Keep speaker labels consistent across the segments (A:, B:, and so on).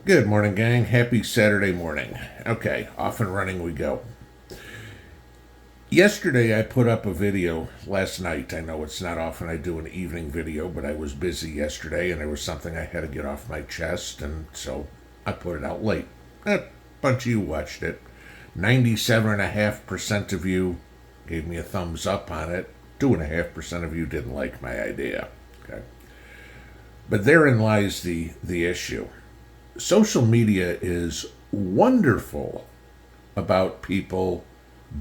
A: Good morning, gang. Happy Saturday morning. Okay, off and running we go. Yesterday I put up a video last night. I know it's not often I do an evening video, but I was busy yesterday and there was something I had to get off my chest, and so I put it out late. A bunch of you watched it. 97.5% of you gave me a thumbs up on it. 2.5% of you didn't like my idea. Okay. But therein lies the issue. Social media is wonderful about people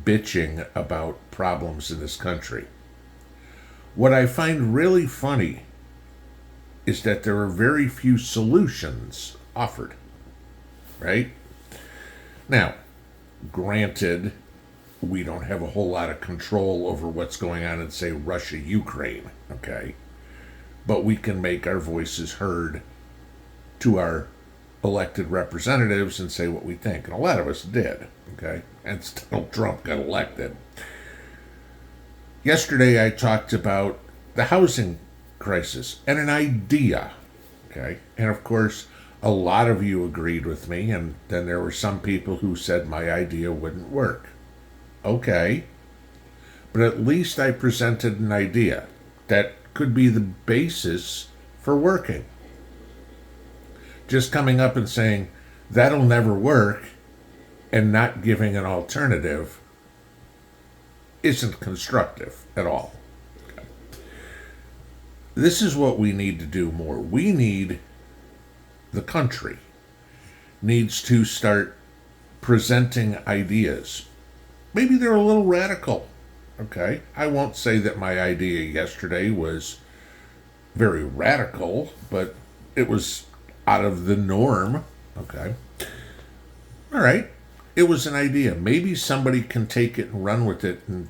A: bitching about problems in this country. What I find really funny is that there are very few solutions offered, right? Now, granted, we don't have a whole lot of control over what's going on in, say, Russia, Ukraine, okay? But we can make our voices heard to our elected representatives and say what we think. And a lot of us did, okay? And still Trump got elected. Yesterday I talked about the housing crisis and an idea, okay? And of course, a lot of you agreed with me, and then there were some people who said my idea wouldn't work. Okay, but at least I presented an idea that could be the basis for working. Just coming up and saying that'll never work and not giving an alternative isn't constructive at all. Okay. This is what we need to do more. The country needs to start presenting ideas. Maybe they're a little radical. Okay. I won't say that my idea yesterday was very radical, but it was out of the norm. Okay. All right. It was an idea. Maybe somebody can take it and run with it and,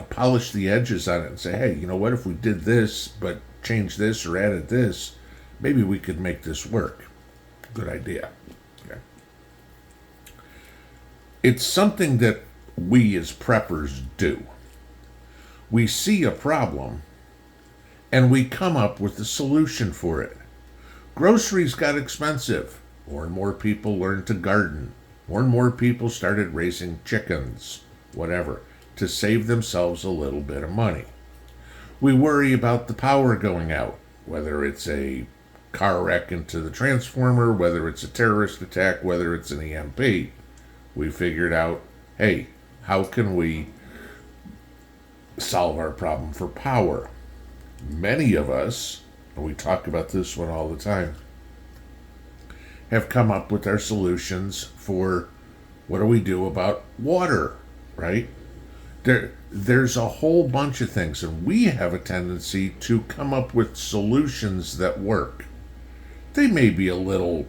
A: polish the edges on it and say, hey, you know what? If we did this, but changed this or added this, maybe we could make this work. Good idea. Okay. It's something that we as preppers do. We see a problem and we come up with a solution for it. Groceries got expensive. More and more people learned to garden. More and more people started raising chickens, whatever, to save themselves a little bit of money. We worry about the power going out, whether it's a car wreck into the transformer, whether it's a terrorist attack, whether it's an EMP. We figured out, hey, how can we solve our problem for power? Many of us, and we talk about this one all the time, have come up with our solutions for what do we do about water, right? There's a whole bunch of things, and we have a tendency to come up with solutions that work. They may be a little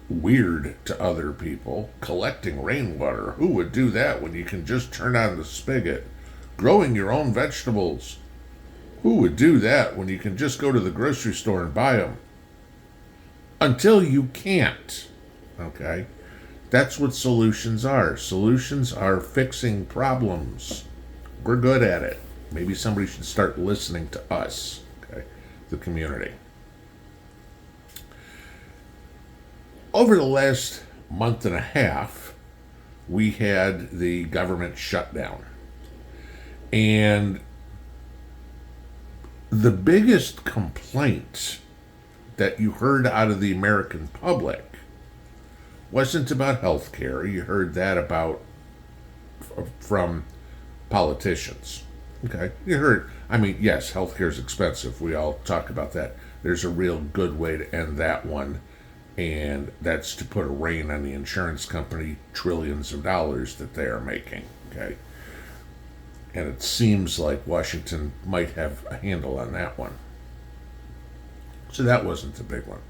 A: weird to other people. Collecting rainwater, who would do that when you can just turn on the spigot? Growing your own vegetables, who would do that when you can just go to the grocery store and buy them? Until you can't. Okay? That's what solutions are. Solutions are fixing problems. We're good at it. Maybe somebody should start listening to us, okay? The community. Over the last month and a half, we had the government shutdown. And the biggest complaint that you heard out of the American public wasn't about health care. You heard that from politicians. Okay? You heard, yes, health care is expensive. We all talk about that. There's a real good way to end that one, and that's to put a rein on the insurance company trillions of dollars that they are making. Okay? And it seems like Washington might have a handle on that one. So that wasn't the big one.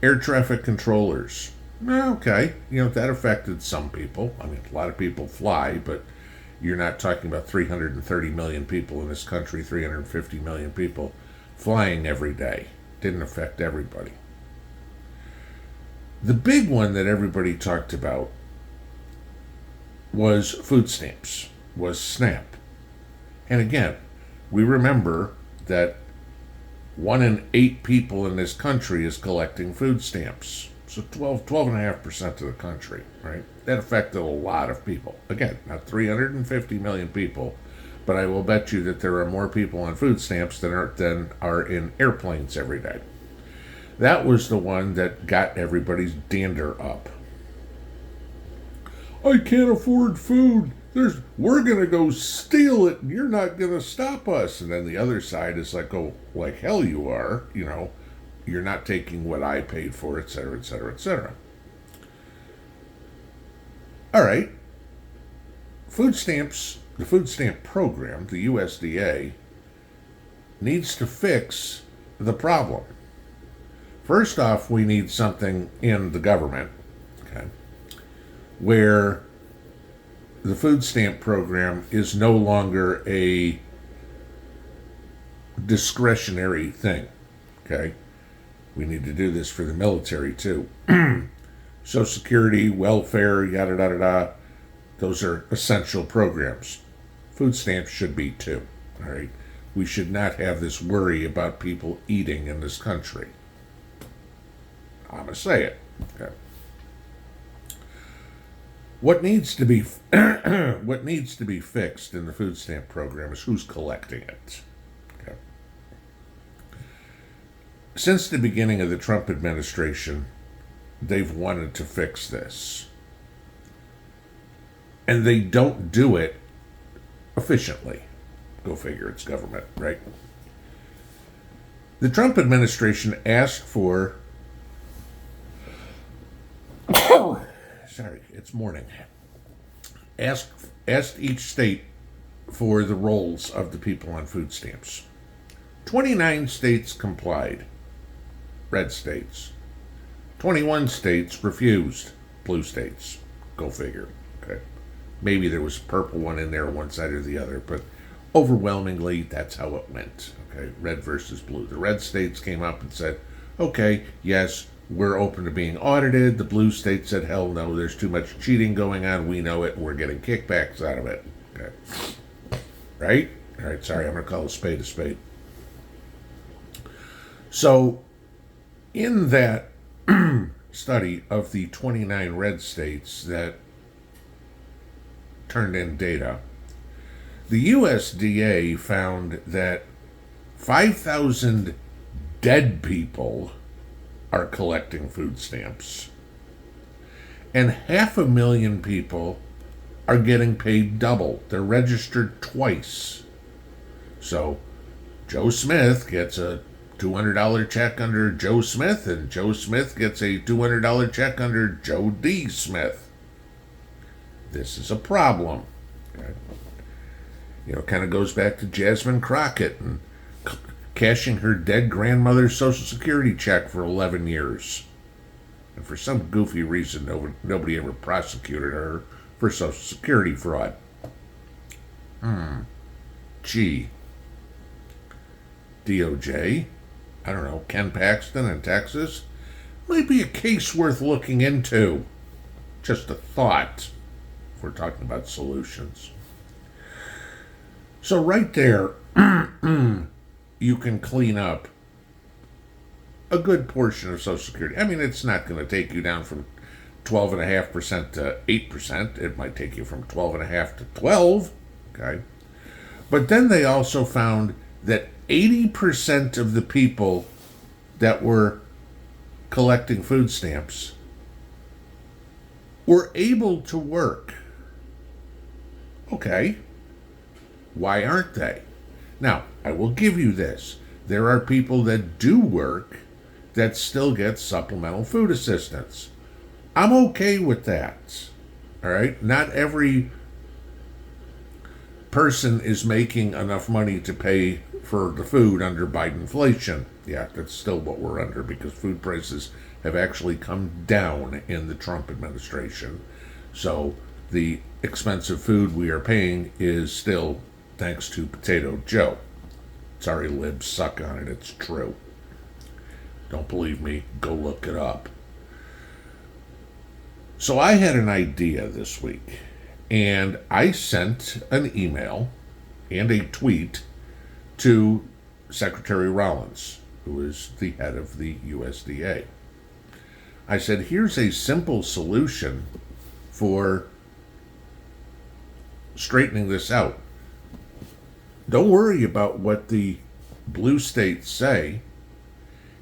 A: Air traffic controllers. Okay, that affected some people. A lot of people fly, but you're not talking about 330 million people in this country, 350 million people flying every day. Didn't affect everybody. The big one that everybody talked about was food stamps, was SNAP. And again, we remember that 1 in 8 people in this country is collecting food stamps. So 12.5% of the country, right? That affected a lot of people. Again, not 350 million people, but I will bet you that there are more people on food stamps than are in airplanes every day. That was the one that got everybody's dander up. I can't afford food. We're gonna go steal it, and you're not gonna stop us. And then the other side is like, oh, like hell you are. You're not taking what I paid for, et cetera, et cetera, et cetera. All right. Food stamps, the food stamp program, the USDA, needs to fix the problem. First off, we need something in the government, okay, where the food stamp program is no longer a discretionary thing, okay? We need to do this for the military too. Social Security, welfare, yada, yada, yada. Those are essential programs. Food stamps should be too, all right? We should not have this worry about people eating in this country. I'm going to say it. Okay. What needs to be fixed in the food stamp program is who's collecting it. Okay. Since the beginning of the Trump administration, they've wanted to fix this. And they don't do it efficiently. Go figure, it's government, right? The Trump administration asked for sorry, it's morning. Asked each state for the rolls of the people on food stamps. 29 states complied, red states. 21 states refused, blue states. Go figure. Okay. Maybe there was a purple one in there, one side or the other, but overwhelmingly that's how it went. Okay, red versus blue. The red states came up and said, okay, yes, we're open to being audited. The blue state said, hell no, there's too much cheating going on. We know it. We're getting kickbacks out of it. Okay. Right? All right, sorry, I'm going to call a spade a spade. So, in that study of the 29 red states that turned in data, the USDA found that 5,000 dead people are collecting food stamps, and 500,000 people are getting paid double. They're registered twice. So Joe Smith gets a $200 check under Joe Smith, and Joe Smith gets a $200 check under Joe D. Smith. This is a problem. Okay? Kind of goes back to Jasmine Crockett and cashing her dead grandmother's Social Security check for 11 years. And for some goofy reason, nobody ever prosecuted her for Social Security fraud. Gee. DOJ, I don't know, Ken Paxton in Texas, might be a case worth looking into. Just a thought, if we're talking about solutions. So right there, you can clean up a good portion of Social Security. I mean, it's not going to take you down from 12.5% to 8%. It might take you from 12.5% to 12%. Okay. But then they also found that 80% of the people that were collecting food stamps were able to work. Okay. Why aren't they? Now, I will give you this. There are people that do work that still get supplemental food assistance. I'm okay with that. All right? Not every person is making enough money to pay for the food under Biden inflation. Yeah, that's still what we're under because food prices have actually come down in the Trump administration. So the expensive food we are paying is still thanks to Potato Joe. Sorry, libs, suck on it. It's true. Don't believe me? Go look it up. So I had an idea this week, and I sent an email and a tweet to Secretary Rollins, who is the head of the USDA. I said, here's a simple solution for straightening this out. Don't worry about what the blue states say.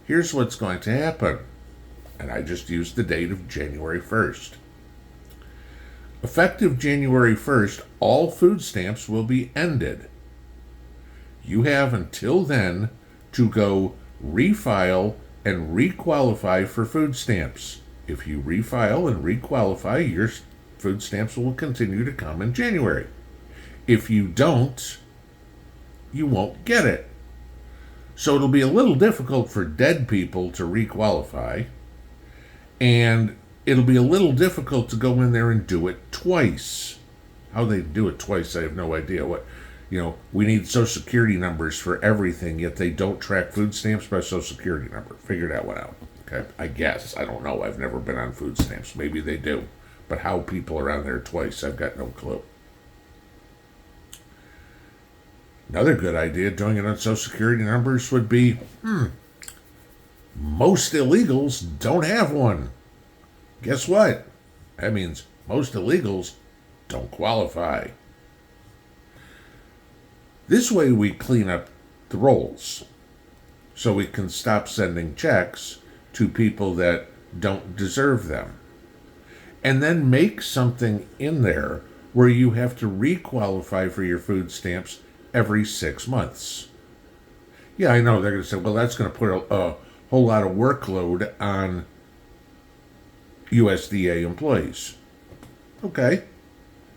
A: Here's what's going to happen. And I just used the date of January 1st. Effective January 1st, all food stamps will be ended. You have until then to go refile and requalify for food stamps. If you refile and requalify, your food stamps will continue to come in January. If you don't, you won't get it. So it'll be a little difficult for dead people to requalify, and it'll be a little difficult to go in there and do it twice. How they do it twice, I have no idea. We need Social Security numbers for everything, yet they don't track food stamps by Social Security number. Figure that one out. Okay, I guess. I don't know. I've never been on food stamps. Maybe they do. But how people are on there twice, I've got no clue. Another good idea doing it on Social Security numbers would be, most illegals don't have one. Guess what? That means most illegals don't qualify. This way we clean up the rolls, so we can stop sending checks to people that don't deserve them. And then make something in there where you have to requalify for your food stamps every 6 months. Yeah, I know they're going to say, well, that's going to put a whole lot of workload on USDA employees. Okay.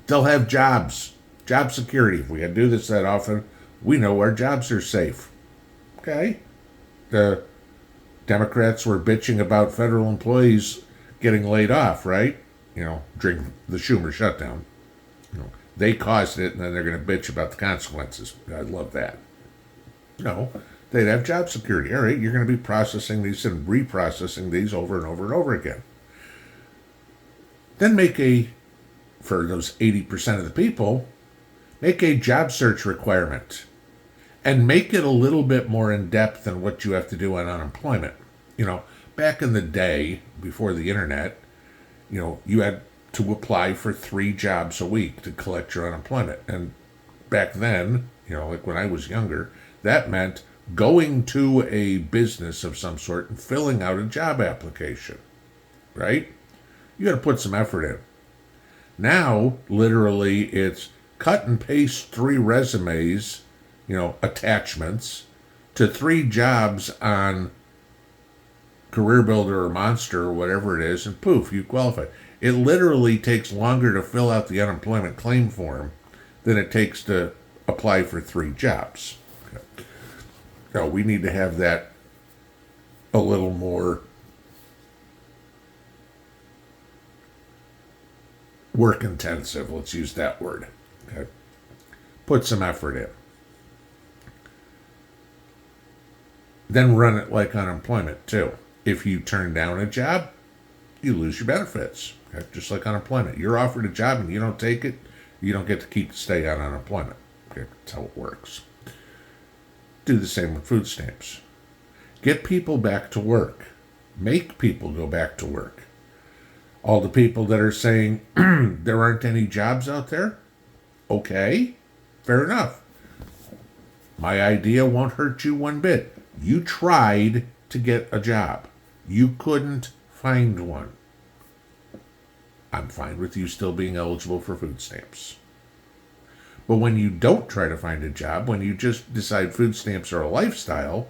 A: They'll have jobs, job security. If we had to do this that often, we know our jobs are safe. Okay. The Democrats were bitching about federal employees getting laid off, right? During the Schumer shutdown. They caused it, and then they're going to bitch about the consequences. I love that. No, they'd have job security. All right, you're going to be processing these and reprocessing these over and over and over again. Then for those 80% of the people, make a job search requirement. And make it a little bit more in-depth than what you have to do on unemployment. Back in the day, before the internet, you had to apply for 3 jobs a week to collect your unemployment. And back then, like when I was younger, that meant going to a business of some sort and filling out a job application, right? You got to put some effort in. Now, literally, it's cut and paste 3 resumes, attachments to 3 jobs on Career Builder or Monster or whatever it is, and poof, you qualify. It literally takes longer to fill out the unemployment claim form than it takes to apply for 3 jobs. Okay. No, we need to have that a little more work intensive. Let's use that word. Okay. Put some effort in. Then run it like unemployment too. If you turn down a job, you lose your benefits. Okay? Just like unemployment. You're offered a job and you don't take it, you don't get to stay on unemployment. Okay? That's how it works. Do the same with food stamps. Get people back to work. Make people go back to work. All the people that are saying there aren't any jobs out there, okay, fair enough. My idea won't hurt you one bit. You tried to get a job. You couldn't find one. I'm fine with you still being eligible for food stamps. But when you don't try to find a job, when you just decide food stamps are a lifestyle,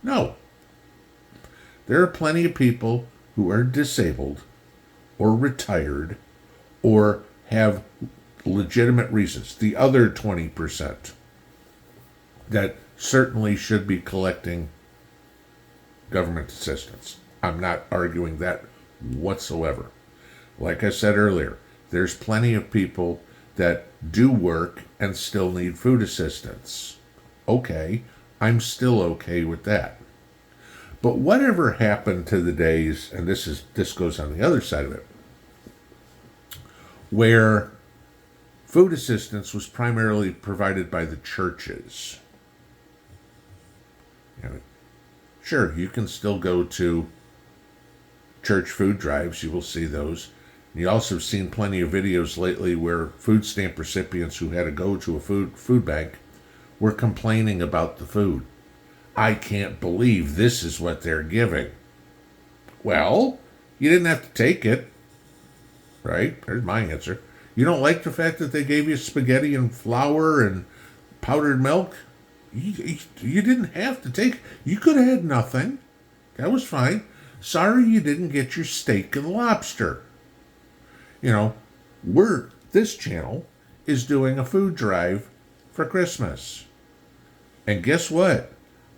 A: no. There are plenty of people who are disabled or retired or have legitimate reasons, the other 20%, that certainly should be collecting government assistance. I'm not arguing that whatsoever. Like I said earlier, there's plenty of people that do work and still need food assistance. Okay, I'm still okay with that. But whatever happened to the days, and this goes on the other side of it, where food assistance was primarily provided by the churches. Sure, you can still go to church food drives, you will see those. You also have seen plenty of videos lately where food stamp recipients who had to go to a food bank were complaining about the food. I can't believe this is what they're giving. Well, you didn't have to take it, right? There's my answer. You don't like the fact that they gave you spaghetti and flour and powdered milk? You didn't have to take it. You could have had nothing. That was fine. Sorry you didn't get your steak and lobster. You know, this channel is doing a food drive for Christmas. And guess what?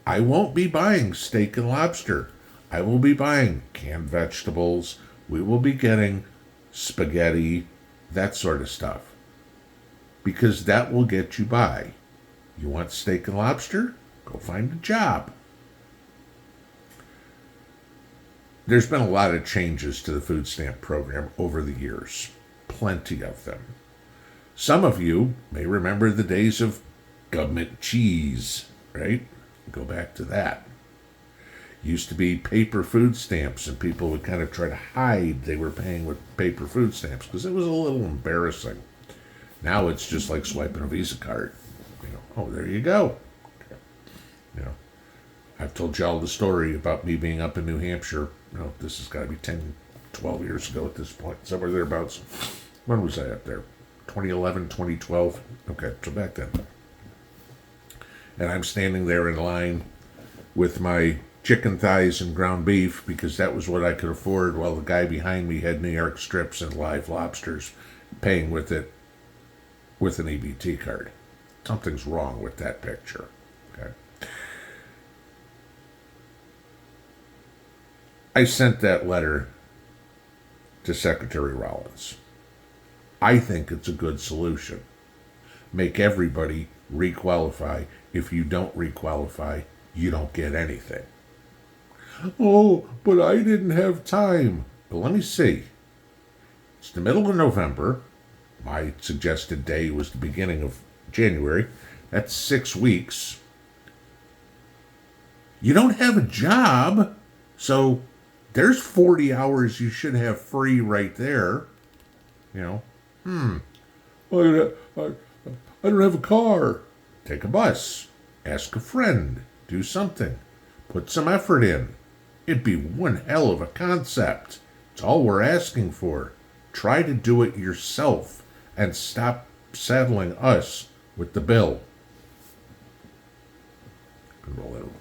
A: I won't be buying steak and lobster. I will be buying canned vegetables. We will be getting spaghetti, that sort of stuff. Because that will get you by. You want steak and lobster? Go find a job. There's been a lot of changes to the food stamp program over the years. Plenty of them. Some of you may remember the days of government cheese, right? Go back to that. Used to be paper food stamps, and people would kind of try to hide they were paying with paper food stamps because it was a little embarrassing. Now it's just like swiping a Visa card. Oh, there you go. I've told y'all the story about me being up in New Hampshire. This has got to be 10, 12 years ago at this point, somewhere thereabouts. When was I up there? 2011, 2012? Okay, so back then. And I'm standing there in line with my chicken thighs and ground beef because that was what I could afford, while the guy behind me had New York strips and live lobsters, paying with it with an EBT card. Something's wrong with that picture. Okay. I sent that letter to Secretary Rollins. I think it's a good solution. Make everybody requalify. If you don't requalify, you don't get anything. Oh, but I didn't have time. But let me see. It's the middle of November. My suggested day was the beginning of January. That's 6 weeks. You don't have a job, so there's 40 hours you should have free right there. I don't have a car. Take a bus. Ask a friend. Do something. Put some effort in. It'd be one hell of a concept. It's all we're asking for. Try to do it yourself and stop saddling us with the bill. Roll that over.